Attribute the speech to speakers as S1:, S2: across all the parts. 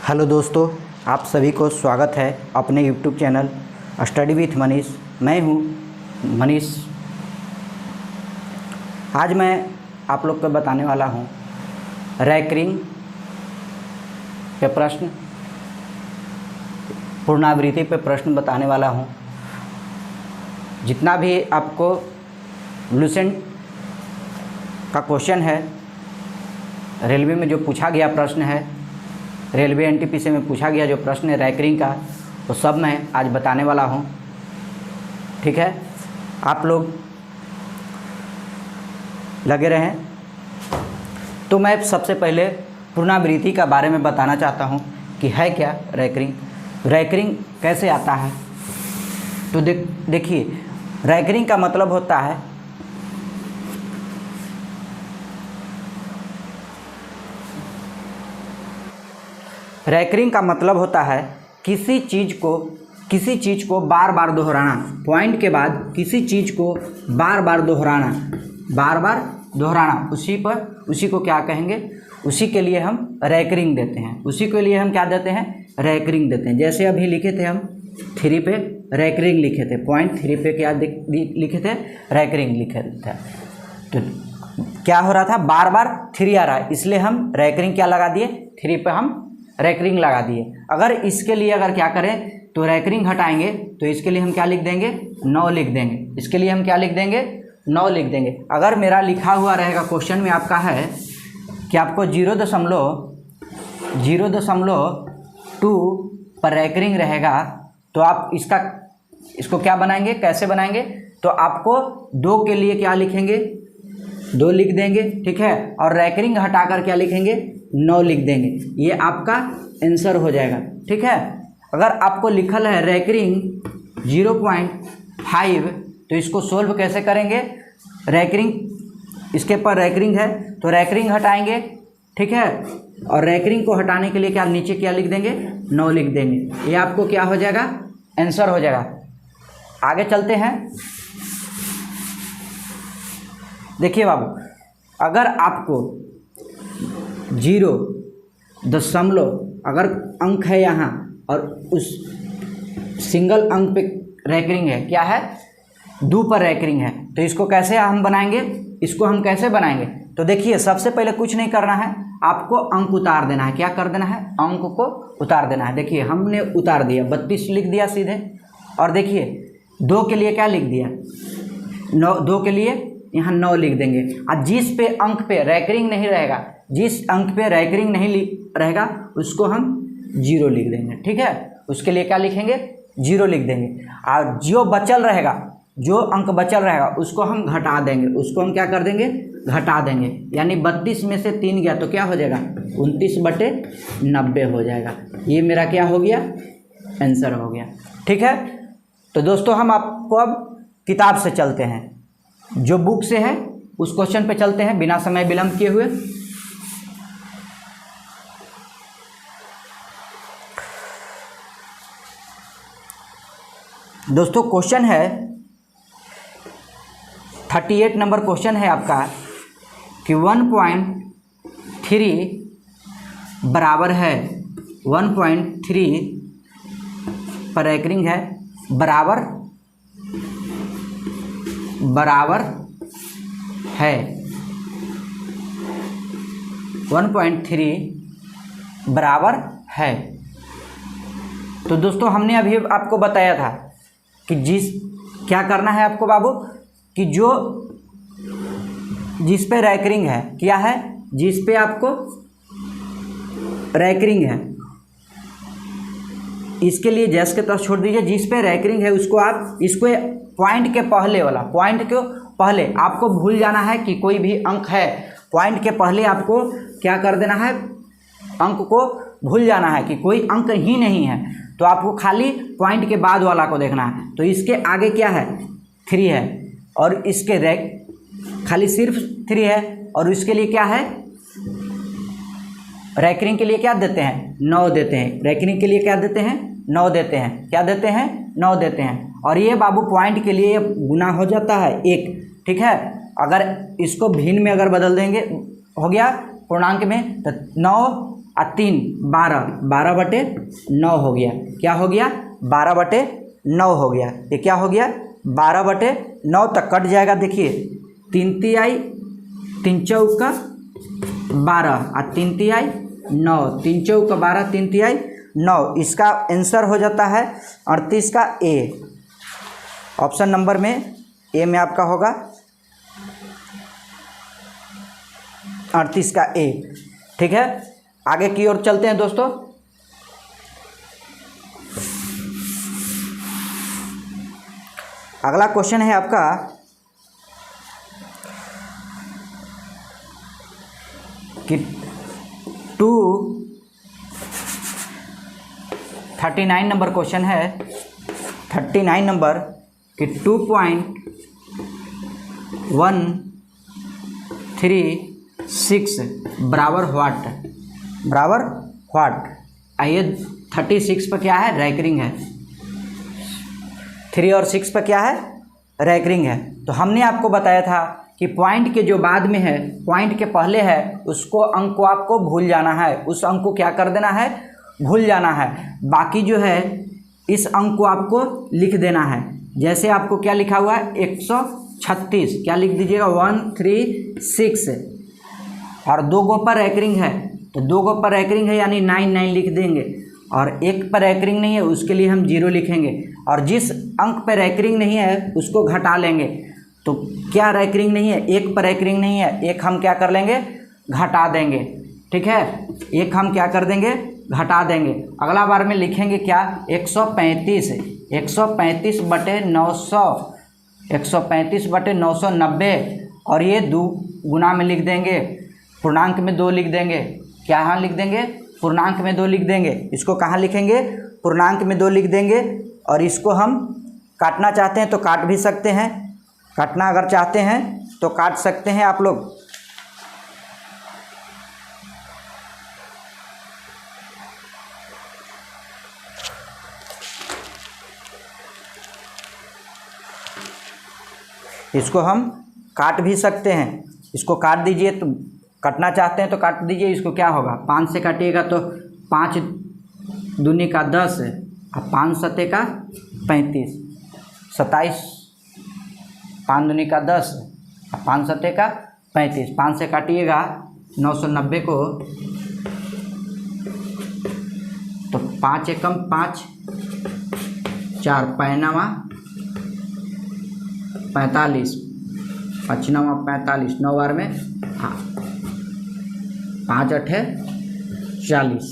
S1: Hello दोस्तों, आप सभी को स्वागत है अपने YouTube channel study with Manish. मैं हूं मनीष। आज मैं आप लोग को बताने वाला हूं रैकरिंग पे प्रश्न, पुनरावृत्ति पे प्रश्न बताने वाला हूं। जितना भी आपको लुसेंट का क्वेश्चन है, रेलवे में जो पूछा गया प्रश्न है, रेलवे एनटीपीसी में पूछा गया जो प्रश्न है रैकरिंग का, वो सब मैं आज बताने वाला हूँ। ठीक है, आप लोग लगे रहें। तो मैं सबसे पहले पुनरावृत्ति का बारे में बताना चाहता हूँ कि है क्या रैकरिंग, रैकरिंग कैसे आता है। तो देखिए, रैकरिंग का मतलब होता है रैकरिंग का मतलब होता है किसी चीज़ को बार बार दोहराना। पॉइंट के बाद किसी चीज़ को बार बार दोहराना, उसी को क्या कहेंगे, उसी के लिए हम रैकरिंग देते हैं। उसी के लिए हम क्या देते हैं, रैकरिंग देते हैं। जैसे अभी लिखे थे हम 3 पे रैकरिंग लिखे थे, पॉइंट 3 पे क्या लिखे थे, रैकरिंग लिखे थे। तो क्या हो रहा था, बार बार 3 आ रहा है, इसलिए हम रैकरिंग क्या लगा दिए, 3 पे हम रैकरिंग लगा दिए। अगर इसके लिए अगर क्या करें तो रैकरिंग हटाएंगे, तो इसके लिए हम क्या लिख देंगे, 9 लिख देंगे। इसके लिए हम क्या लिख देंगे, 9 लिख देंगे। अगर मेरा लिखा हुआ रहेगा क्वेश्चन में आपका है कि आपको 0.2 पर रैकरिंग रहेगा, तो आप इसको क्या बनाएंगे, कैसे बनाएंगे, तो आपको 2 के लिए क्या लिखेंगे, 2 लिख देंगे। ठीक है, और रैकरिंग हटाकर क्या लिखेंगे, 9 लिख देंगे। ये आपका आंसर हो जाएगा। ठीक है, अगर आपको लिखल है रैकरिंग 0.5, तो इसको सोल्व कैसे करेंगे, रैकरिंग इसके पर रैकरिंग है तो रैकरिंग हटाएंगे। ठीक है, और रैकरिंग को हटाने के लिए क्या नीचे क्या लिख देंगे, 9 लिख देंगे। ये आपको क्या हो जाएगा, आंसर हो जाएगा। आगे चलते हैं। देखिए बाबू, अगर आपको 0 अगर अंक है यहाँ और उस सिंगल अंक पे रैकरिंग है, क्या है, 2 पर रैकरिंग है, तो इसको कैसे हम बनाएंगे, इसको हम कैसे बनाएंगे। तो देखिए, सबसे पहले कुछ नहीं करना है, आपको अंक उतार देना है। क्या कर देना है, अंक को उतार देना है। देखिए, हमने उतार दिया, 32 लिख दिया सीधे। और देखिए 2 के लिए क्या लिख दिया, 2 के लिए यहाँ 9 लिख देंगे। और जिस पे अंक पे रैकरिंग नहीं रहेगा, जिस अंक पे रैकरिंग नहीं रहेगा, उसको हम 0 लिख देंगे। ठीक है, उसके लिए क्या लिखेंगे, 0 लिख देंगे। और जो बचल रहेगा, जो अंक बचल रहेगा, उसको हम घटा देंगे। उसको हम क्या कर देंगे, घटा देंगे। यानी 32 में से 3 गया तो क्या हो जाएगा, 29/90 हो जाएगा। ये मेरा क्या हो गया, आंसर हो गया। ठीक है, तो दोस्तों हम आपको अब किताब से चलते हैं, जो बुक से है उस क्वेश्चन पे चलते हैं बिना समय विलंब किए हुए। दोस्तों क्वेश्चन है 38 नंबर क्वेश्चन है आपका कि 1.3 बराबर है, 1.3 पर रैकरिंग है, बराबर है 1.3 बराबर है। तो दोस्तों हमने अभी आपको बताया था कि क्या करना है आपको बाबू, कि जिस पे रैकरिंग है, क्या है, जिस पे आपको रैकरिंग है, इसके लिए जैस के तरफ छोड़ दीजिए। जिस पे रैकरिंग है उसको आप, इसको पॉइंट के पहले वाला, पॉइंट के पहले आपको भूल जाना है कि कोई भी अंक है। पॉइंट के पहले आपको क्या कर देना है, अंक को भूल जाना है कि कोई अंक ही नहीं है। तो आपको खाली पॉइंट के बाद वाला को देखना है। तो इसके आगे क्या है, 3 है, और इसके खाली सिर्फ 3 है, और इसके लिए क्या है, रैकरिंग के लिए क्या देते हैं, 9 देते हैं। रैकरिंग के लिए क्या देते हैं, 9 देते हैं। क्या देते हैं, 9 देते हैं। और ये बाबू पॉइंट के लिए गुना हो जाता है 1। ठीक है, अगर इसको भिन्न में अगर बदल देंगे, हो गया पूर्णांक में, तो 9 और 3 12, 12/9 हो गया। क्या हो गया? 12/9 हो गया। ये क्या हो गया? 12/9 तक कट जाएगा। देखिए 3 तिहाई 3 चौका 12 और 3 तिहाई 9, 3 चौका 12, 3 तिहाई 9। इसका आंसर हो जाता है 38 का ए। ऑप्शन नंबर में ए में आपका होगा 38 का ए। ठीक है, आगे की ओर चलते हैं दोस्तों। अगला क्वेश्चन है आपका कि 39 नंबर क्वेश्चन है, 39 नंबर कि 2.136 बराबर व्हाट। आइए 36 पर क्या है? रैकरिंग है। 3 और 6 पर क्या है? रैकरिंग है। तो हमने आपको बताया था कि पॉइंट के जो बाद में है, पॉइंट के पहले है, उसको अंक को आपको भूल जाना है। उस अंक को क्या कर देना है? भूल जाना है। बाकी जो है इस अंक को आपको लिख देना है। जैसे आपको क्या लिखा हुआ है? 136, क्या लिख दीजिएगा? 136। और 2 गो पर रैकरिंग है, तो 2 गो पर रैकरिंग है यानी 9 लिख देंगे। और 1 पर रैकरिंग नहीं है, उसके लिए हम 0 लिखेंगे। और जिस अंक पर रैकरिंग नहीं है उसको घटा लेंगे। तो क्या रैकरिंग नहीं है? 1 पर रैकरिंग नहीं है, 1 हम क्या कर लेंगे? घटा देंगे। ठीक है, 1 हम क्या कर देंगे? घटा देंगे। अगला बार में लिखेंगे क्या? 135, 135/900, 135/990। और ये 2 गुना में लिख देंगे, पूर्णांक में 2 लिख देंगे। क्या हाँ लिख देंगे? पूर्णांक में 2 लिख देंगे। इसको कहाँ लिखेंगे? पूर्णांक में 2 लिख देंगे। और इसको हम काटना चाहते हैं तो काट भी सकते हैं, काटना अगर चाहते हैं तो काट सकते हैं आप लोग। इसको हम काट भी सकते हैं। इसको काट दीजिए, तो काटना चाहते हैं तो काट दीजिए। इसको क्या होगा? 5 से काटिएगा तो 5 दूनी का 10 और 5 सते का 35, 27, 5 दूनी का 10 और 5 सते का 35। 5 से काटिएगा 990 को तो 5 एकम 5, 4 पैनावा 45, 55 45, 9 बार में 5 8 40,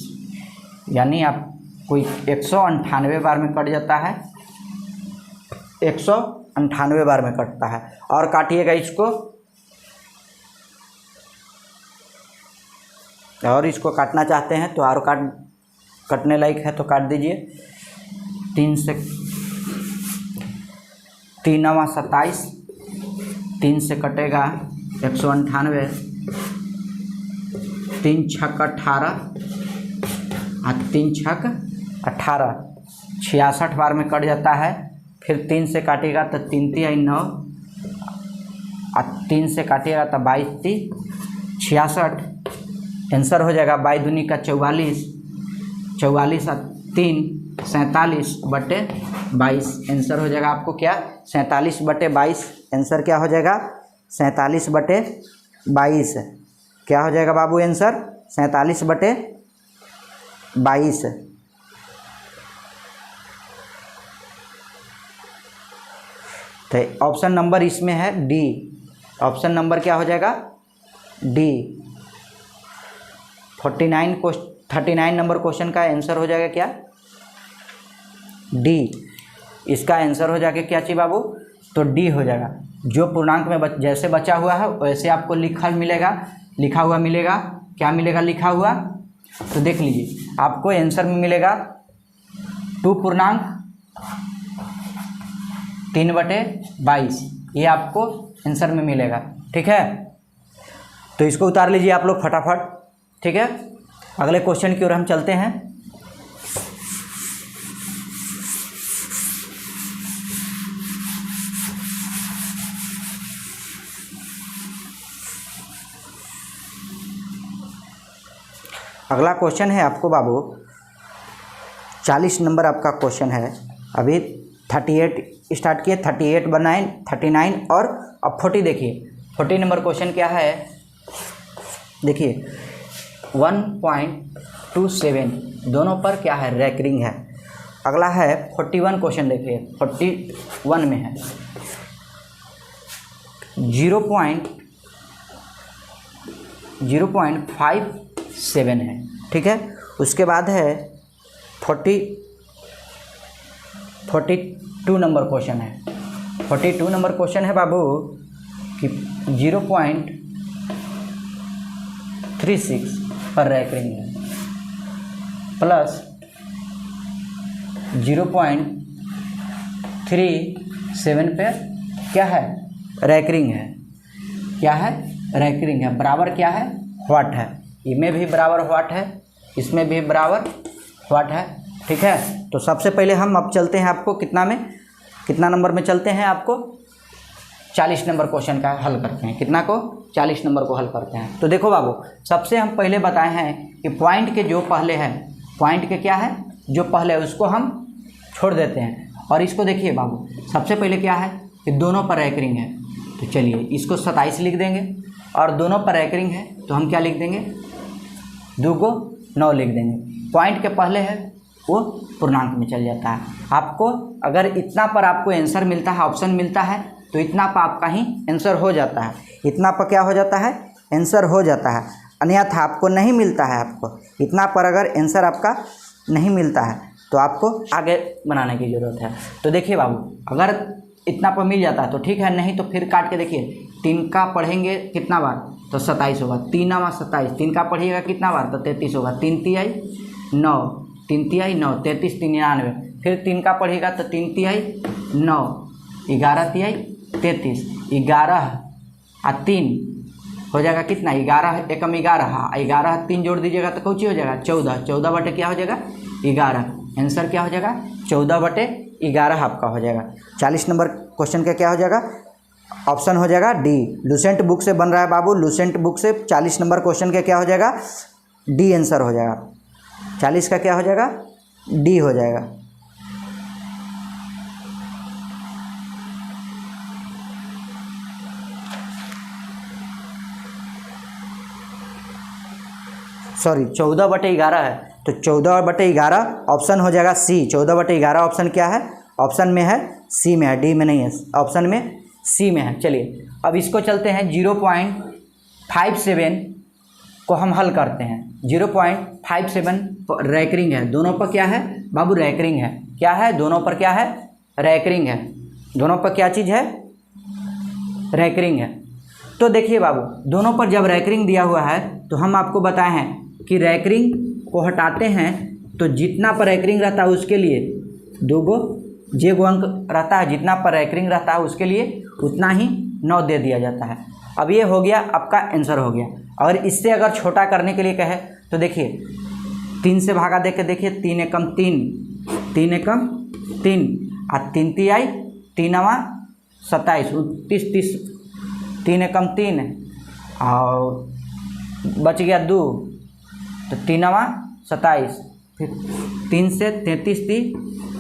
S1: यानी आप कोई 198 बार में कट जाता है, 198 बार में कटता है। और काटिएगा इसको, और इसको काटना चाहते हैं तो और कटने लायक है तो काट दीजिए। 3 से 3 9 27, 3 से कटेगा 198, 3 छक 18 और 3 छक 18, 66 बार में कट जाता है। फिर 3 से काटिएगा तो 3 तिहाई 9 और 3 से काटिएगा तो 22 3 66। आंसर हो जाएगा 22 दूनी का 44, 44 और 3 47/22। आंसर हो जाएगा आपको क्या? 47/22। आंसर क्या हो जाएगा? 47/22। क्या हो जाएगा बाबू आंसर? 47/22। तो ऑप्शन नंबर इसमें है डी। ऑप्शन नंबर क्या हो जाएगा? डी। 39 नंबर क्वेश्चन का आंसर हो जाएगा क्या? डी। इसका आंसर हो जाएगा क्या चाहिए बाबू? तो डी हो जाएगा। जो पूर्णांक में जैसे बचा हुआ है वैसे आपको लिखा हुआ मिलेगा। क्या मिलेगा लिखा हुआ? तो देख लीजिए, आपको आंसर में मिलेगा 2 पूर्णांक 3/22। ये आपको आंसर में मिलेगा। ठीक है, तो इसको उतार लीजिए आप लोग फटाफट। ठीक है, अगले क्वेश्चन की ओर हम चलते हैं। अगला क्वेश्चन है आपको बाबू 40 नंबर आपका क्वेश्चन है। अभी 38 स्टार्ट किए, 38 बनाए, 39 और अब 40 देखिए। 40 नंबर क्वेश्चन क्या है देखिए, 1.27 दोनों पर क्या है रैकरिंग है। अगला है 41 क्वेश्चन देखिए, 41 में है 0.57 है, ठीक है। उसके बाद है 42 नंबर क्वेश्चन है। 42 नंबर क्वेश्चन है बाबू कि 0.36 पर रैकरिंग है प्लस 0.37 पे क्या है रैकरिंग है। क्या है रैकरिंग है, बराबर क्या है व्हाट है। इसमें भी बराबर व्हाट है, इसमें भी बराबर व्हाट है, ठीक है। तो सबसे पहले हम अब चलते हैं आपको कितना नंबर में चलते हैं, आपको 40 नंबर क्वेश्चन का हल करते हैं। कितना को 40 नंबर को हल करते हैं। तो देखो बाबू, सबसे हम पहले बताए हैं कि पॉइंट के जो पहले है, पॉइंट के क्या है जो पहले है उसको हम छोड़ देते हैं। और इसको देखिए बाबू, सबसे पहले क्या है कि दोनों पर रैकरिंग है, तो चलिए इसको 27 लिख देंगे। और दोनों पर रैकरिंग है तो हम क्या लिख देंगे 2 को 9 लिख देंगे। पॉइंट के पहले है वो पूर्णांक में चल जाता है। आपको अगर इतना पर आपको आंसर मिलता है, ऑप्शन मिलता है, तो इतना पर आपका ही आंसर हो जाता है। इतना पर क्या हो जाता है आंसर हो जाता है। अन्यथा आपको नहीं मिलता है, आपको इतना पर अगर आंसर आपका नहीं मिलता है तो आपको आगे बनाने की ज़रूरत है। तो देखिए बाबू, अगर इतना पर मिल जाता है तो ठीक है, नहीं तो फिर काट के देखिए 3 का पढ़ेंगे कितना बार तो 27 होगा, 3 9 27, 3 का पढ़िएगा कितना बार तो 33 होगा, 3 तिहाई 9, 3 तिहाई 9, 33 3 99, फिर 3 का पढ़िएगा तो 3 तिहाई 9, 11 तिहाई 33, 11 और 3 हो जाएगा कितना 11 एकम 11, 11 3 जोड़ दीजिएगा तो कौची हो जाएगा 14, 14 बटे क्या हो जाएगा 11। आंसर क्या हो जाएगा 14 बटे 11 आपका हो जाएगा। 40 नंबर क्वेश्चन का क्या हो जाएगा, ऑप्शन हो जाएगा डी। लूसेंट बुक से बन रहा है बाबू, लूसेंट बुक से 40 नंबर क्वेश्चन का क्या हो जाएगा डी आंसर हो जाएगा। 40 का क्या हो जाएगा डी हो जाएगा। सॉरी 14 बटे 11 है, तो 14 बटे 11 ऑप्शन हो जाएगा सी। 14 बटे 11 ऑप्शन क्या है, ऑप्शन में है सी में है, डी में नहीं है, ऑप्शन में सी में है। चलिए अब इसको चलते हैं 0.57 को हम हल करते हैं। 0.57 रैकरिंग है, दोनों पर क्या है बाबू रैकरिंग है। क्या है दोनों पर क्या है रैकरिंग है, दोनों पर क्या चीज़ है रैकरिंग है। तो देखिए बाबू, दोनों पर जब रैकरिंग दिया हुआ है तो हम आपको बताए हैं कि रैकरिंग को हटाते हैं तो जितना पर रैकरिंग रहता है उसके लिए 2 गो जे गो अंक रहता है, जितना पर रैकरिंग रहता है उसके लिए उतना ही 9 दे दिया जाता है। अब ये हो गया आपका आंसर हो गया। और इससे अगर छोटा करने के लिए कहे तो देखिए 3 से भागा दे के देखिए, 3 एकम 3, 3 एकम 3 और 3 तिहाई 3 9 27, 29 30, 3 एकम 3 और बच गया 2, तो 3 9 27, फिर 3 से 33 30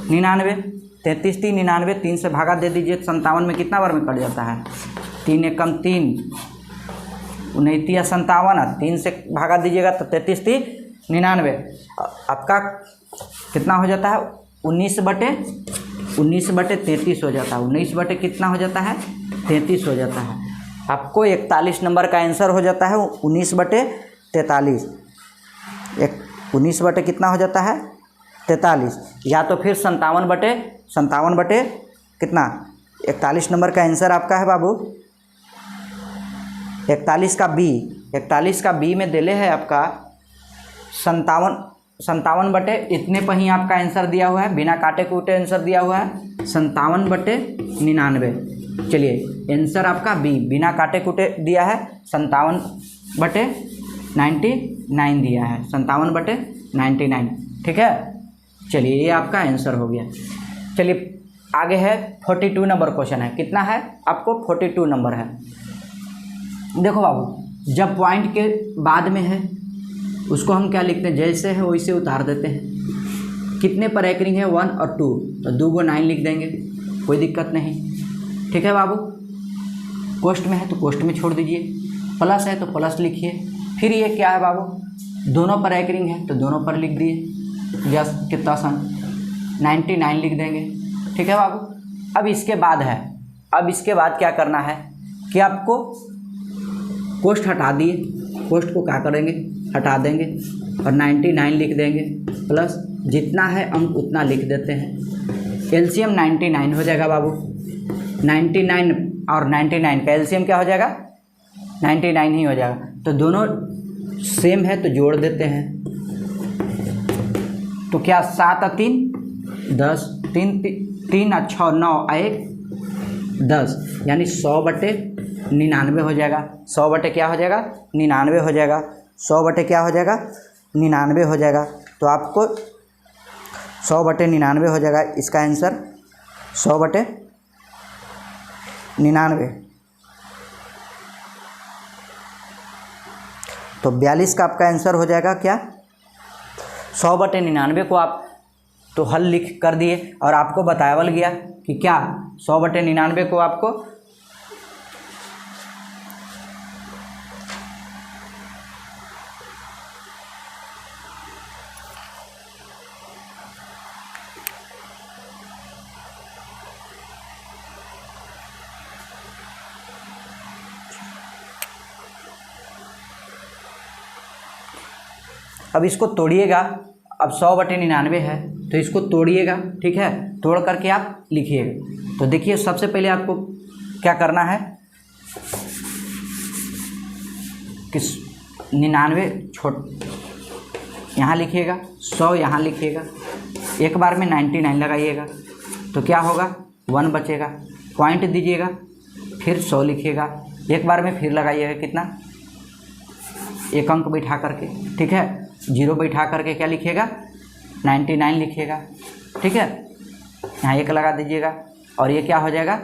S1: 99, 33 30 99, 3 से भागा दे दीजिए 57 में कितना बार में कट जाता है 3 एकम 3, 29 या 57, 3 से भागा दीजिएगा तो 33 30 99, आपका कितना हो जाता है 19 बटे 33 हो जाता है। 19 बटे कितना हो जाता है 33 हो जाता है। आपको 41 नंबर का आंसर हो जाता है 19 बटे 43। 19 बटे कितना हो जाता है 43, या तो फिर 57 बटे कितना 41 नंबर का आंसर आपका है बाबू 41 का बी में दिले है आपका 57 बटे इतने पर ही आपका आंसर दिया हुआ है, बिना काटे कूटे आंसर दिया हुआ है 57 बटे 99। चलिए आंसर आपका बी बिना काटे कूटे दिया है 57 बटे 99 दिया है, 57 बटे 99, ठीक है। चलिए ये आपका आंसर हो गया। चलिए आगे है 42 नंबर क्वेश्चन है। कितना है आपको 42 नंबर है। देखो बाबू, जब पॉइंट के बाद में है उसको हम क्या लिखते हैं, जैसे है वैसे उतार देते हैं। कितने पर रैकरिंग है 1 और 2, तो 2 को 9 लिख देंगे, कोई दिक्कत नहीं। ठीक है बाबू, कोष्ट में है तो कोष्ट में छोड़ दीजिए, प्लस है तो प्लस लिखिए। फिर ये क्या है बाबू, दोनों पर रैकरिंग है तो दोनों पर लिख दिए, यस कितना आसान, 99 लिख देंगे। ठीक है बाबू। अब इसके बाद है, अब इसके बाद क्या करना है कि आपको कोष्ट हटा दिए, कोष्ट को क्या करेंगे, हटा देंगे और 99 लिख देंगे, प्लस जितना है अंक उतना लिख देते हैं। एलसीएम 99 हो जाएगा बाबू, 99 और 99 का एलसीएम क्या हो जाएगा, 99 ही हो जाएगा। तो दोनों सेम है तो जोड़ देते हैं, तो क्या 7 और 3 10, 3 और 6 9 और 1 10, यानी 100/99 हो जाएगा। 100 बटे क्या हो जाएगा, 99 हो जाएगा। 100 बटे क्या हो जाएगा, 99 हो जाएगा। तो आपको 100/99 हो जाएगा इसका आंसर, 100/99। तो 42 का आपका आंसर हो जाएगा क्या, 100/99 को आप तो हल लिख कर दिए और आपको बताया गया कि क्या 100/99 को आपको अब इसको तोड़िएगा। अब 100/99 है तो इसको तोड़िएगा, ठीक है, तोड़ करके आप लिखिएगा। तो देखिए सबसे पहले आपको क्या करना है कि 99 यहाँ लिखिएगा, 100 यहाँ लिखिएगा, एक बार में 99 लगाइएगा तो क्या होगा, 1 बचेगा, पॉइंट दीजिएगा, फिर 100 लिखिएगा, एक बार में फिर लगाइएगा, कितना, एक अंक बैठा करके, ठीक है, 0 बैठा करके क्या लिखिएगा, 99 लिखिएगा। ठीक है, यहाँ 1 लगा दीजिएगा और ये क्या हो जाएगा,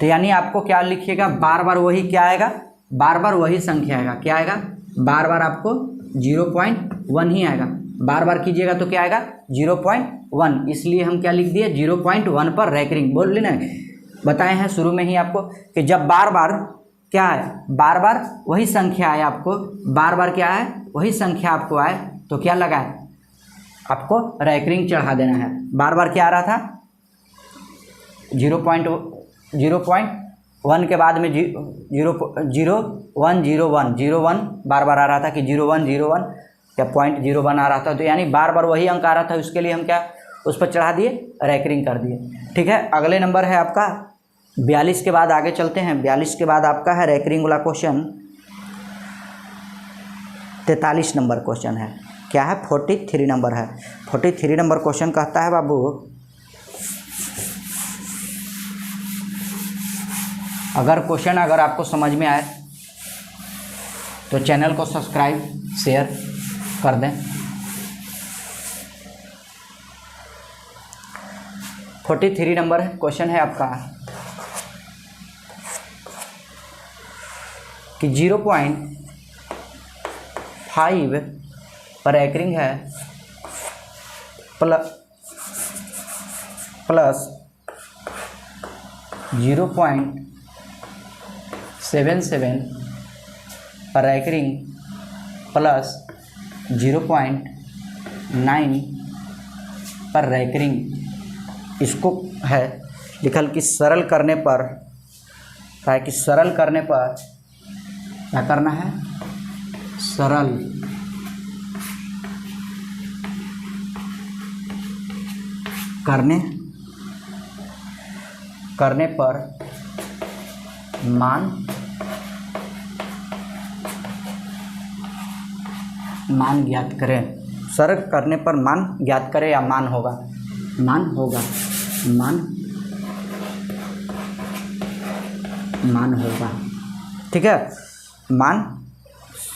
S1: तो यानी आपको क्या लिखिएगा, बार बार वही क्या आएगा, बार बार वही संख्या आएगा, क्या आएगा, बार बार आपको 0.1 ही आएगा, बार बार कीजिएगा तो क्या आएगा 0.1, इसलिए हम क्या लिख दिए 0.1 पर रैकरिंग। बोल लेना, बताए हैं शुरू में ही आपको कि जब बार बार क्या है, बार बार वही संख्या आए, आपको बार बार क्या है, वही संख्या आपको आए तो क्या लगाए, आपको रैकरिंग चढ़ा देना है। बार बार क्या आ रहा था, 0.1 के बाद में 0.1 बार बार आ रहा था कि 0.1 या 0.01 आ रहा था, तो यानी बार बार वही अंक आ रहा था, उसके लिए हम क्या उस पर चढ़ा दिए, रैकरिंग कर दिए। ठीक है, अगले नंबर है आपका 42 के बाद आगे चलते हैं। 42 के बाद आपका है रैकरिंग वाला क्वेश्चन, 43 नंबर क्वेश्चन है, क्या है 43 नंबर है। 43 नंबर क्वेश्चन कहता है बाबू, अगर क्वेश्चन अगर आपको समझ में आए तो चैनल को सब्सक्राइब शेयर कर दें। 43 नंबर है क्वेश्चन है आपका कि 0.5 पर रैकरिंग है प्लस 0.77 पर रैकरिंग प्लस 0.9 पर रैकरिंग, इसको है लिखल कि सरल करने पर, है कि सरल करने पर क्या करना है, सरल करने पर मान ज्ञात करें। सरल करने पर मान ज्ञात करें या मान होगा, मान होगा, मान होगा। ठीक है, मान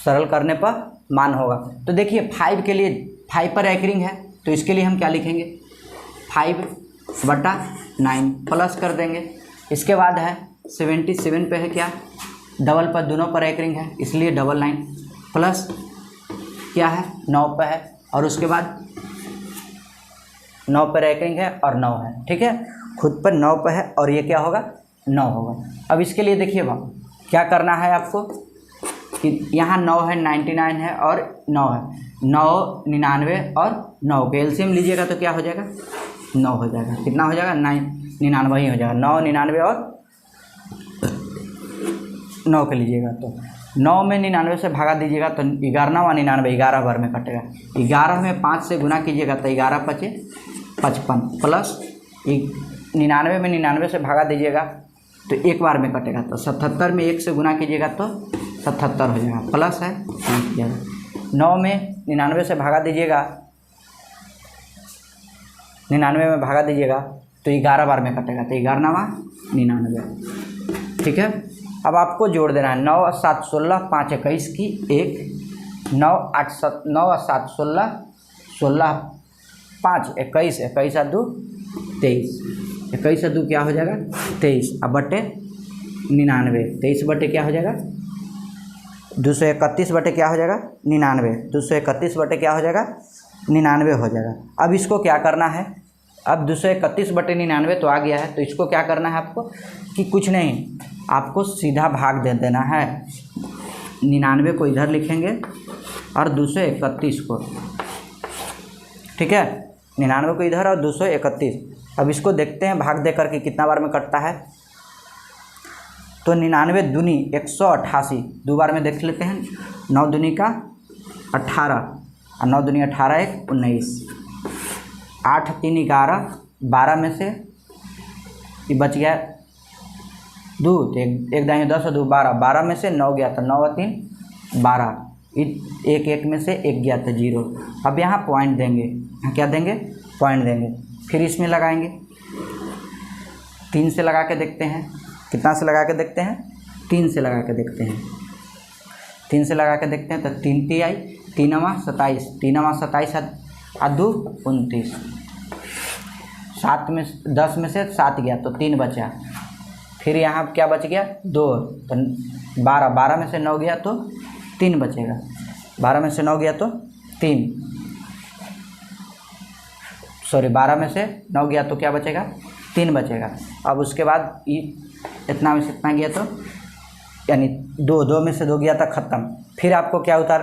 S1: सरल करने पर मान होगा। तो देखिए 5 के लिए 5 पर रैकरिंग है तो इसके लिए हम क्या लिखेंगे, 5/9 प्लस कर देंगे। इसके बाद है 77 पे है क्या, डबल पर दोनों पर रैकरिंग है इसलिए 99 प्लस क्या है 9 पे है, और उसके बाद 9 पे रैंकिंग है और 9 है, ठीक है, खुद पर 9 पे है और ये क्या होगा 9 होगा। अब इसके लिए देखिए बाबू क्या करना है आपको कि यहाँ 9 है, 99 है और 9 है, 9 99 और 9 के एलसीएम लीजिएगा तो क्या हो जाएगा 9 हो जाएगा। कितना हो जाएगा 99 ही हो जाएगा। 9 99 और 9 के लीजिएगा तो 9 में 99 से भागा दीजिएगा तो 11 और 99 11 बार में कटेगा। 11 में 5 से गुना कीजिएगा तो 11 पचे 55 प्लस 99 में 99 से भागा दीजिएगा तो एक बार में कटेगा तो 77 में 1 से गुना कीजिएगा तो 77 हो जाएगा प्लस है 9 में 99 से भागा दीजिएगा, 99 में भागा दीजिएगा तो 11 बार में कटेगा तो 11 9 99, ठीक है। अब आपको जोड़ देना है 9 और 7 16 5 21 की 1, 9 8 7 9 और 7 16 16 5 21 21 और 2 23, 21 और 2 क्या हो जाएगा 23 अब बटे 99, 23 बटे क्या हो जाएगा 231 बटे क्या हो जाएगा 99, 231 बटे क्या हो जाएगा 99 हो जाएगा। अब इसको क्या करना है, अब 231 बटे 99 तो आ गया है, तो इसको क्या करना है आपको कि कुछ नहीं, आपको सीधा भाग दे देना है। 99 को इधर लिखेंगे और 231 को, ठीक है, 99 को इधर और 231। अब इसको देखते हैं भाग दे करके कितना बार में कटता है। तो 99 दूनी 188, दो बार में देख लेते हैं। 9 दूनी का 18 और 9 दूनी 18 1 19, 8 3 11, 12 में से ये बच गया 2 तो एक दाएँ 10 और 2 12, 12 में से 9 गया तो 9 और 3 12, एक एक में से 1 गया तो 0। अब यहाँ पॉइंट देंगे, यहाँ क्या देंगे पॉइंट देंगे, फिर इसमें लगाएंगे 3 से लगा के देखते हैं, कितना से लगा के देखते हैं 3 से लगा के देखते हैं, 3 से लगा के देखते हैं तो 3 ती आई 3 27, 3 27 और 2 29, 7 में 10 में से 7 गया तो 3 बचा, फिर यहाँ क्या बच गया 2 तो 12, 12 में से 9 गया तो 3 बचेगा, 12 में से 9 गया तो 3, सॉरी 12 में से 9 गया तो क्या बचेगा 3 बचेगा। अब उसके बाद इतना में से इतना गया तो यानी 2 में से 2 गया था ख़त्म। फिर आपको क्या उतार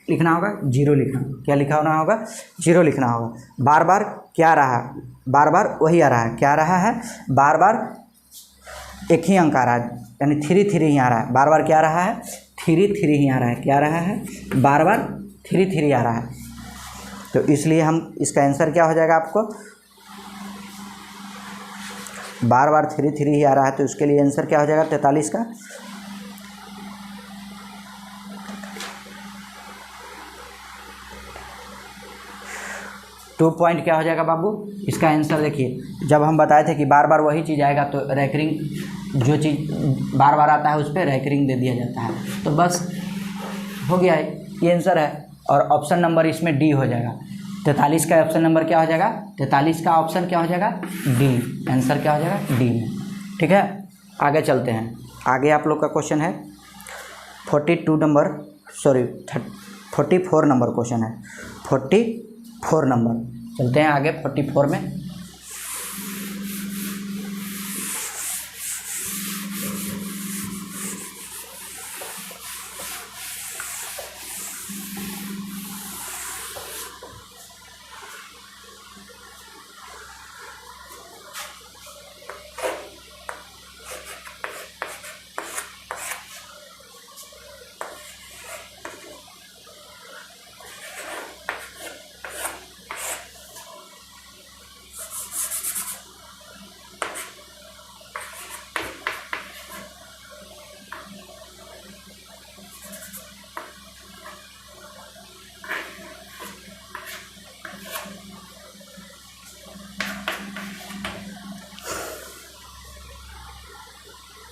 S1: लिखना होगा 0 लिखना, क्या लिखा होना होगा 0 लिखना होगा। बार बार क्या रहा, बार बार वही आ रहा है, क्या रहा है बार बार एक ही अंक आ रहा है, यानी 3 3 ही आ रहा है, बार बार क्या रहा है 3 3 ही आ रहा है, क्या रहा है बार बार 3 3 आ रहा है। तो इसलिए हम इसका आंसर क्या हो जाएगा, आपको बार बार 3 3 ही आ रहा है तो उसके लिए आंसर क्या हो जाएगा 43 का। टू पॉइंट क्या हो जाएगा बाबू इसका आंसर। देखिए जब हम बताए थे कि बार बार वही चीज़ आएगा तो रैकरिंग, जो चीज़ बार बार आता है उस पर रैकरिंग दे दिया जाता है, तो बस हो गया है, ये आंसर है। और ऑप्शन नंबर इसमें डी हो जाएगा, 43 का ऑप्शन नंबर क्या हो जाएगा 43 का ऑप्शन क्या हो जाएगा डी, आंसर क्या हो जाएगा डी में, ठीक है। आगे चलते हैं, आगे आप लोग का क्वेश्चन है 44 नंबर क्वेश्चन है, 44 नंबर। चलते हैं आगे 44 में।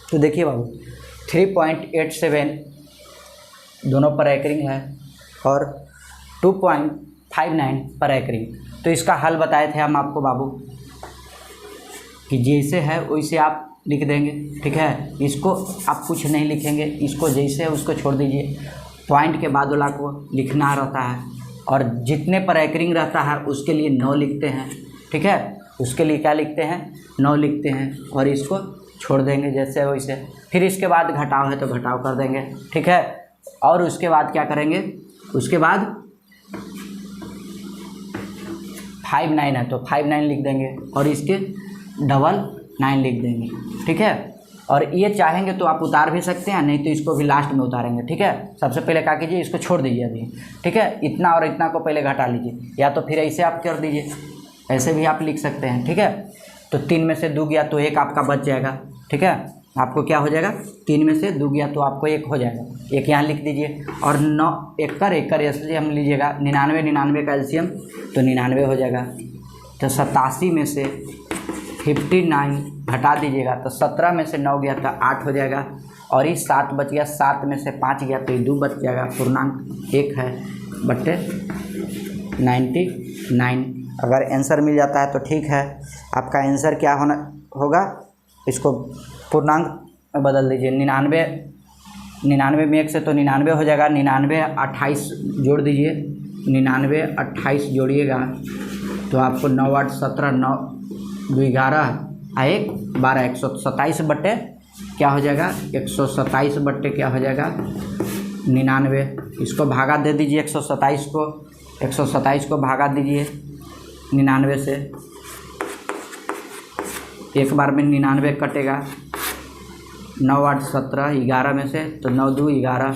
S1: तो देखिए बाबू 3.87 दोनों पर रैकरिंग है और 2.59 पर रैकरिंग। तो इसका हल बताए थे हम आपको बाबू कि जैसे है वैसे आप लिख देंगे, ठीक है। इसको आप कुछ नहीं लिखेंगे, इसको जैसे है उसको छोड़ दीजिए पॉइंट के बाद वाला को लिखना रहता है, और जितने पर रैकरिंग रहता है उसके लिए 9 लिखते हैं। ठीक है, उसके लिए क्या लिखते हैं, 9 लिखते हैं, और इसको छोड़ देंगे जैसे वैसे। फिर इसके बाद घटाव है तो घटाव कर देंगे। ठीक है, और उसके बाद क्या करेंगे, उसके बाद 59 है तो 59 लिख देंगे, और इसके 99 लिख देंगे। ठीक है, और ये चाहेंगे तो आप उतार भी सकते हैं, नहीं तो इसको भी लास्ट में उतारेंगे। ठीक है, सबसे पहले क्या कीजिए, इसको छोड़ दीजिए अभी। ठीक है, इतना और इतना को पहले घटा लीजिए, या तो फिर ऐसे आप कर दीजिए, ऐसे भी आप लिख सकते हैं। ठीक है, तो 3 में से 2 गया तो 1 आपका बच जाएगा। ठीक है, आपको क्या हो जाएगा, 3 में से 2 गया तो आपको 1 हो जाएगा, 1 यहाँ लिख दीजिए। और 9 1 ऐसे हम लीजिएगा, 99 का एलसीएम तो 99 हो जाएगा। तो 87 में से 59 घटा दीजिएगा तो 17 में से 9 गया तो 8 हो जाएगा, और ये 7 बच गया, 7 में से 5 गया तो ये 2 बच जाएगा, पूर्णांक 1 है बटे 99। अगर आंसर मिल जाता है तो ठीक है, आपका आंसर क्या होगा, इसको पूर्णांक में बदल दीजिए। 99 में 1 से तो 99 हो जाएगा, 99 28 जोड़ दीजिए, 99 28 जोड़िएगा तो आपको 9 8 17 9 2 11 1 12 127 बट्टे क्या हो जाएगा, 127 बट्टे क्या हो जाएगा 99। इसको भागा दे दीजिए, 127 को भागा दीजिए 99 से, एक बार में 99 कटेगा, 9 8 17 11 में से तो 9 2 11,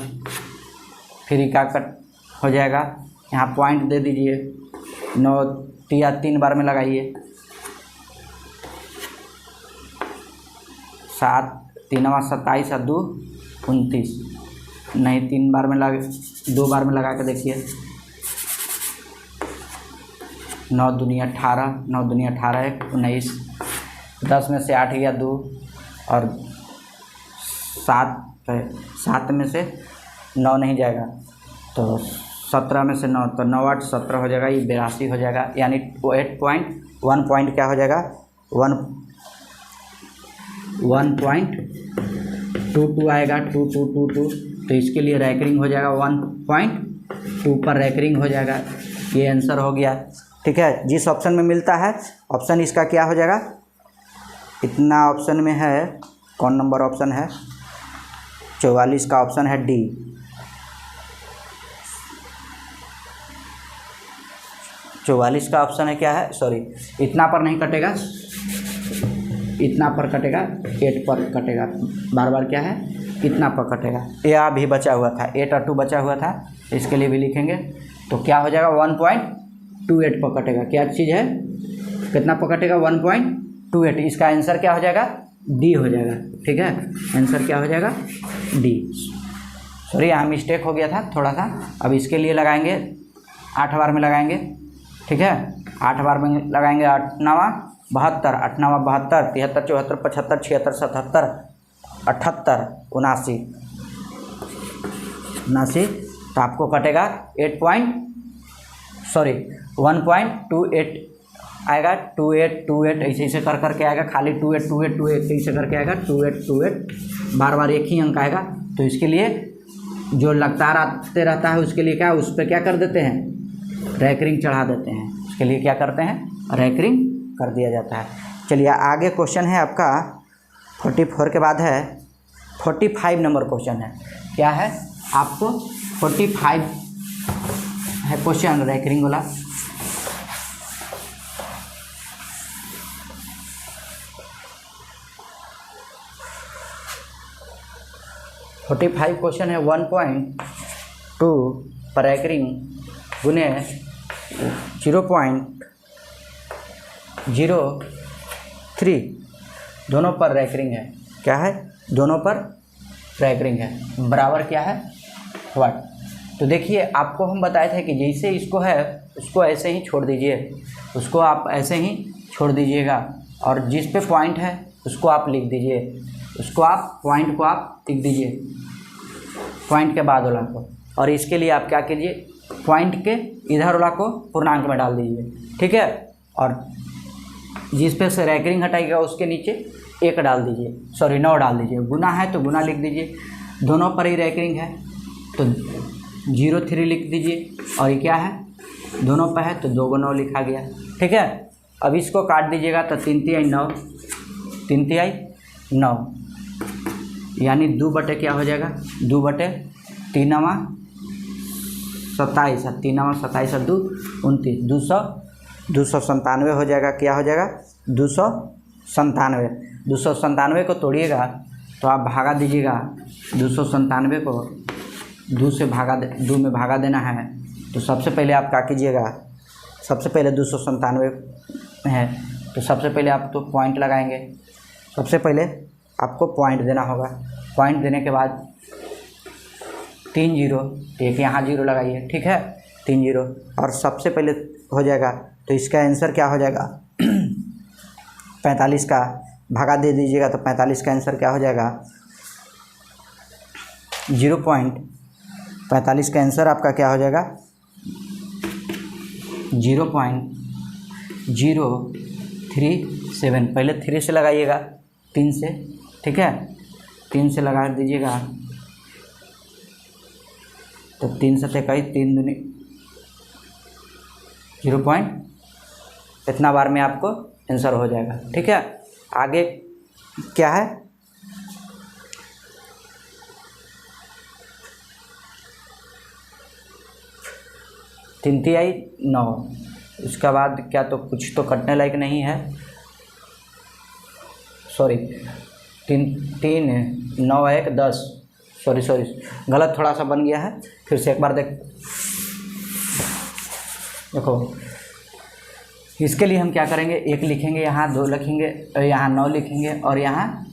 S1: फिर क्या कट हो जाएगा, यहाँ पॉइंट दे दीजिए, 9 3 बार में लगाइए, 7 3 27 और 2 29, नहीं 3 बार में लगा, 2 बार में लगा के देखिए, 9 दूनी 18 9 दूनी 18 1 19, 10 में से 8 गया 2, और 7 में से 9 नहीं जाएगा तो 17 में से 9 तो 9 8 17 हो जाएगा, ये 82 हो जाएगा, यानी 1 पॉइंट क्या हो जाएगा 1.22 आएगा, 2222, तो इसके लिए रैकरिंग हो जाएगा 1.2 पर रैकरिंग हो जाएगा। ये आंसर हो गया। ठीक है, जिस ऑप्शन में मिलता है ऑप्शन इसका क्या हो जाएगा, इतना ऑप्शन में है, कौन नंबर ऑप्शन है, 44 का ऑप्शन है डी। 44 का ऑप्शन है क्या है, सॉरी इतना पर नहीं कटेगा, इतना पर कटेगा, 8 पर कटेगा, बार बार क्या है इतना पर कटेगा, या भी बचा हुआ था 8 और 2 बचा हुआ था, इसके लिए भी लिखेंगे तो क्या हो जाएगा 1.28 पर कटेगा। क्या चीज़ है, कितना पर कटेगा 1.28, इसका आंसर क्या हो जाएगा डी हो जाएगा। ठीक है, आंसर क्या हो जाएगा डी। सॉरी यहाँ मिस्टेक हो गया था थोड़ा सा, अब इसके लिए लगाएंगे 8 बार में लगाएंगे। ठीक है, 8 बार में लगाएंगे, 8 9 72 8 9 72 73 74 75 76 77 78 79, तो आपको कटेगा 1.28 आएगा, 28 ऐसे कर करके आएगा, खाली 28 ऐसे करके आएगा, 28 बार बार एक ही अंक आएगा। तो इसके लिए जो लगातार आते रहता है उसके लिए क्या, उस पर क्या कर देते हैं, रैकरिंग चढ़ा देते हैं, उसके लिए क्या करते हैं, रैकरिंग कर दिया जाता है। चलिए आगे क्वेश्चन है आपका 44 के बाद है 45 नंबर क्वेश्चन है, क्या है आपको 45 है क्वेश्चन रैकरिंग वाला। क्वेश्चन है 1.2 पर रैकरिंग गुने 0.03, दोनों पर रैकरिंग है, क्या है दोनों पर रैकरिंग है, बराबर क्या है व्हाट। तो देखिए आपको हम बताए थे कि जैसे इसको है उसको ऐसे ही छोड़ दीजिए, उसको आप ऐसे ही छोड़ दीजिएगा, और जिस पे पॉइंट है उसको आप लिख दीजिए, उसको आप पॉइंट को आप लिख दीजिए, पॉइंट के बाद वाला को, और इसके लिए आप क्या कीजिए, पॉइंट के इधर वाला को पूर्णांक में डाल दीजिए। ठीक है, और जिस पे से रैकरिंग हटाएगा उसके नीचे 1 डाल दीजिए, सॉरी 9 डाल दीजिए, गुना है तो गुना लिख दीजिए, दोनों पर ही रैकरिंग है तो 0 3 लिख दीजिए, और ये क्या है, दोनों पे है तो 2 × 9 लिखा गया। ठीक है, अब इसको काट दीजिएगा तो 3 × 3 = 9, 3 × 3 = 9, यानी 2 क्या हो जाएगा, 2/3 27, 3 27 और 2 29, 297 हो जाएगा। क्या हो जाएगा, 297। 297 को तोड़िएगा तो आप भागा दीजिएगा, 297 को 2 में भागा देना है। तो सबसे पहले आप क्या कीजिएगा, सबसे पहले 297 है तो सबसे पहले आप तो पॉइंट लगाएंगे। सबसे पहले आपको पॉइंट देना होगा, पॉइंट देने के बाद 3 0, एक यहाँ 0 लगाइए। ठीक है, 3 0, और सबसे पहले हो जाएगा तो इसका आंसर क्या हो जाएगा 45 का भागा दे दीजिएगा तो 45 का आंसर क्या हो जाएगा 0.45 का आंसर आपका क्या हो जाएगा 0.037। पहले 3 से लगाइएगा, 3 से। ठीक है, 3 से लगा दीजिएगा तो 3 × 7 = 3 दूनी 0. इतना बार में आपको आंसर हो जाएगा। ठीक है, आगे क्या है, तीन 9, उसके बाद क्या, तो कुछ तो कटने लायक नहीं है, सॉरी 3 3 9 1 10, सॉरी गलत थोड़ा सा बन गया है, फिर से एक बार देखो। इसके लिए हम क्या करेंगे, 1 लिखेंगे, यहाँ 2 लिखेंगे, यहाँ 9 लिखेंगे और यहाँ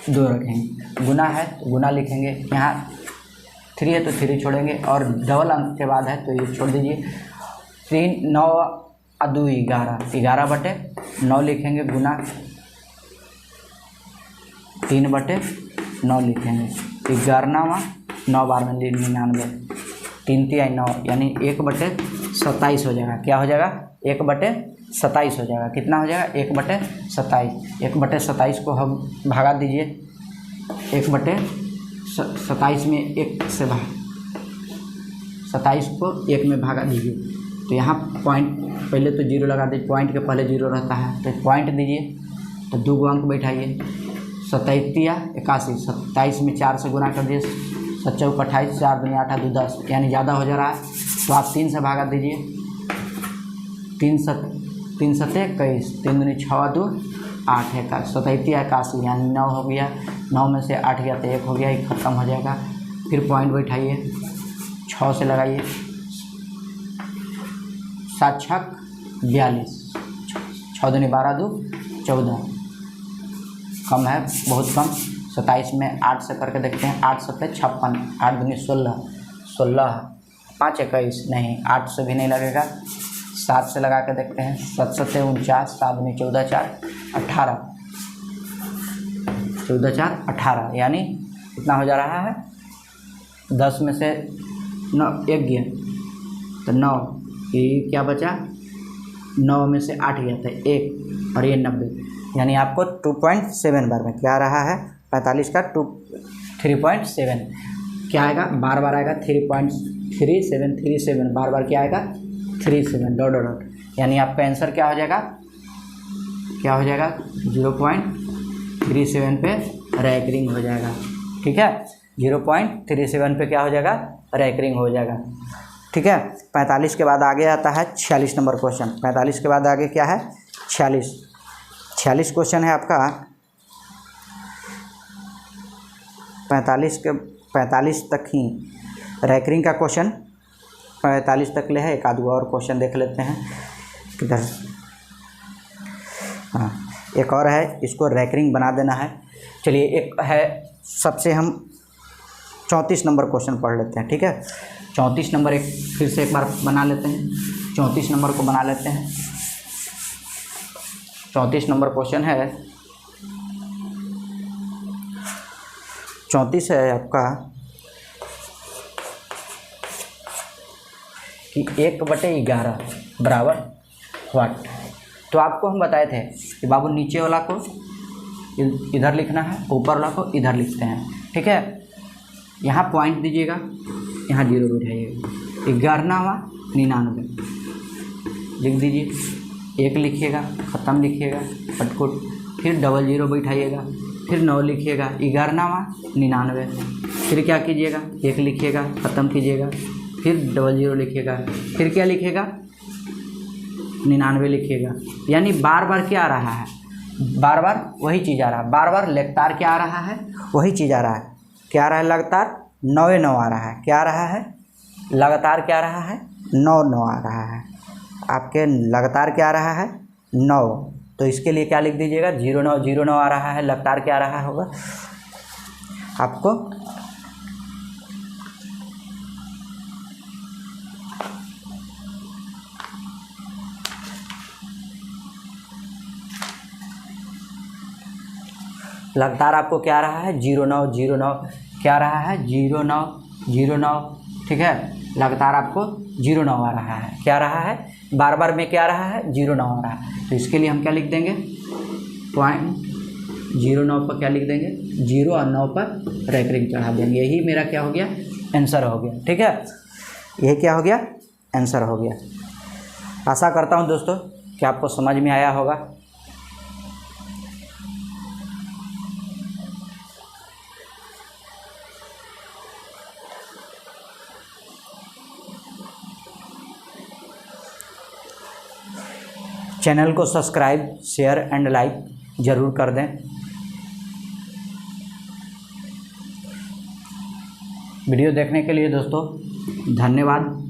S1: 2 रखेंगे। गुना है तो गुना लिखेंगे, यहाँ 3 है तो 3 छोड़ेंगे, और डबल अंक के बाद है तो ये छोड़ दीजिए। 3 9 और 2 11, 11/9 लिखेंगे, गुना 3/9 लिखेंगे, 11वां 9 बार में 99, 3 3 9, यानी 1/27 हो जाएगा। क्या हो जाएगा, 1/27 हो जाएगा। कितना हो जाएगा, 1/27। 1/27 को हम भागा दीजिए, 1/27 में 1 से 27 को 1 में भागा दीजिए, तो यहाँ पॉइंट पहले तो 0 लगा दीजिए, पॉइंट के पहले 0 रहता है तो पॉइंट दीजिए, तो 2 अंक बैठाइए, 27 × 81, 27 में 4 से गुना कर दिए, 7 × 28, 4 दूनी 8 2 10, यानी ज़्यादा हो जा रहा है तो आप 3 से भागा दीजिए, 3 7 21, 3 दूनी 6 2 8, 27 81, यानी 9 हो गया, 9 में से 8 गया तो 1 हो गया, 1 खत्म हो जाएगा। फिर पॉइंट बैठाइए, 6 से लगाइए, 7 6 42, 6 दूनी 12 2 14, कम है, बहुत कम। 27 में 8 से करके देखते हैं, 8 7 56, 8 दूनी 16, 5 21, नहीं 8 से भी नहीं लगेगा, 7 से लगा के देखते हैं, 7 7 49, 7 दूनी 14 4 18, 14 4 18, यानी कितना हो जा रहा है, 10 में से 9 1 गया तो 9, ये क्या बचा, 9 में से 8 गया था 1, और ये 90, यानी आपको 2.7 बार में क्या आ रहा है, 45 का 3.7 क्या आएगा, बार बार आएगा 3.3737, बार बार क्या आएगा 37 ... यानी आपका आंसर क्या हो जाएगा, 0.37 पे रैंकिंग हो जाएगा। ठीक है, 0.37 पे क्या हो जाएगा, रैंकिंग हो जाएगा। ठीक है, 45 के बाद आगे आता है 46 नंबर क्वेश्चन। 45 के बाद आगे क्या है, 46 क्वेश्चन है आपका। 45 तक ही रैंकिंग का क्वेश्चन 45 तक ले है। एक आध और क्वेश्चन देख लेते हैं किधर, हाँ एक और है, इसको रैंकिंग बना देना है। चलिए एक है, सबसे हम 34 नंबर क्वेश्चन पढ़ लेते हैं। ठीक है, 34 नंबर फिर से एक बार बना लेते हैं, 34 नंबर को बना लेते हैं। 34 नंबर क्वेश्चन है, 34 है आपका कि 1/11 बराबर व्हाट। तो आपको हम बताए थे कि बाबू नीचे वाला को इधर लिखना है, ऊपर वाला को इधर लिखते हैं। ठीक है, यहाँ पॉइंट दीजिएगा, यहाँ 0 बिठाइएगा, 1199 लिख दीजिए, 1 लिखिएगा, ख़त्म लिखिएगा कटकुट, फिर 00 बैठाइएगा, फिर 9 लिखिएगा, 1199, फिर क्या कीजिएगा, 1 लिखिएगा, ख़त्म कीजिएगा, फिर 00 लिखिएगा, फिर क्या लिखिएगा, 99 लिखिएगा। यानी बार बार क्या आ रहा है, बार बार वही चीज़ आ रहा है, बार बार लगातार क्या आ रहा है, वही चीज़ आ रहा है। क्या आ रहा है, लगातार 9 आ रहा है। क्या आ रहा है, लगातार क्या आ रहा है, 9 आ रहा है। आपके लगातार क्या आ रहा है, 9। तो इसके लिए क्या लिख दीजिएगा, 0909 आ रहा है, लगातार क्या आ रहा होगा आपको, लगातार आपको क्या आ रहा है, 0909, क्या आ रहा है, 0909, ठीक है। लगातार आपको 09 आ रहा है। क्या आ रहा है, बार बार में क्या आ रहा है, 09 आ रहा है। तो इसके लिए हम क्या लिख देंगे, पॉइंट 09 पर क्या लिख देंगे, 0 और 9 पर रेकरिंग चढ़ा देंगे। यही मेरा क्या हो गया, आंसर हो गया, ठीक है। यही क्या हो गया, आंसर हो गया। आशा करता हूँ दोस्तों कि आपको समझ में आया होगा। चैनल को सब्सक्राइब, शेयर एंड लाइक ज़रूर कर दें। वीडियो देखने के लिए दोस्तों धन्यवाद।